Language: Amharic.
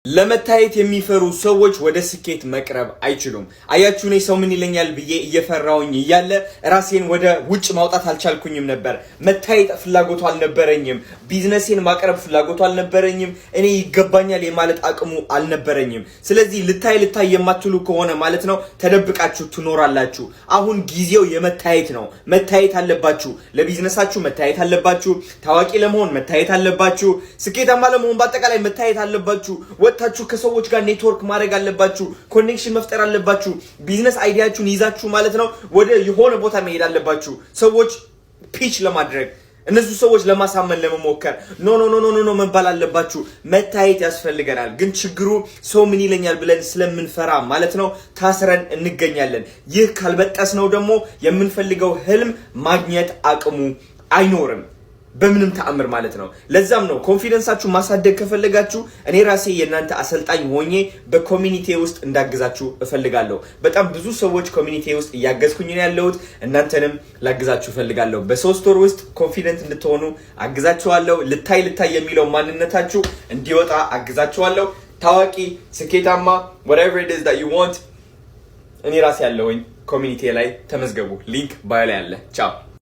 ለመታየት የሚፈሩ ሰዎች ወደ ስኬት መቅረብ አይችሉም። አያችሁ እኔ ሰው ምን ይለኛል ብዬ እየፈራውኝ እያለ ራሴን ወደ ውጭ ማውጣት አልቻልኩኝም ነበር። መታየት ፍላጎቱ አልነበረኝም። ቢዝነሴን ማቅረብ ፍላጎቱ አልነበረኝም። እኔ ይገባኛል የማለት አቅሙ አልነበረኝም። ስለዚህ ልታይ የማትሉ ከሆነ ማለት ነው ተደብቃችሁ ትኖራላችሁ። አሁን ጊዜው የመታየት ነው። መታየት አለባችሁ። ለቢዝነሳችሁ መታየት አለባችሁ። ታዋቂ ለመሆን መታየት አለባችሁ። ስኬታማ ለመሆን በአጠቃላይ መታየት አለባችሁ። ወጣችሁ ከሰዎች ጋር ኔትወርክ ማድረግ አለባችሁ። ኮኔክሽን መፍጠር አለባችሁ። ቢዝነስ አይዲያችሁን ይዛችሁ ማለት ነው ወደ የሆነ ቦታ መሄድ አለባችሁ። ሰዎች ፒች ለማድረግ እነሱ ሰዎች ለማሳመን ለመሞከር ኖ መባል አለባችሁ። መታየት ያስፈልገናል። ግን ችግሩ ሰው ምን ይለኛል ብለን ስለምንፈራ ማለት ነው ታስረን እንገኛለን። ይህ ካልበጠስ ነው ደግሞ የምንፈልገው ህልም ማግኘት አቅሙ አይኖርም በምንም ተአምር ማለት ነው። ለዛም ነው ኮንፊደንሳችሁ ማሳደግ ከፈለጋችሁ እኔ ራሴ የናንተ አሰልጣኝ ሆኜ በኮሚኒቲ ውስጥ እንዳግዛችሁ እፈልጋለሁ። በጣም ብዙ ሰዎች ኮሚኒቲ ውስጥ እያገዝኩኝ ነው ያለሁት። እናንተንም ላግዛችሁ እፈልጋለሁ። በ3 ወር ውስጥ ኮንፊደንት እንድትሆኑ አግዛችኋለሁ። ልታይ የሚለው ማንነታችሁ እንዲወጣ አግዛችኋለሁ። ታዋቂ፣ ስኬታማ whatever it is that you want እኔ ራሴ ያለሁኝ ኮሚኒቲ ላይ ተመዝገቡ። ሊንክ ባዮ ላይ አለ። ቻው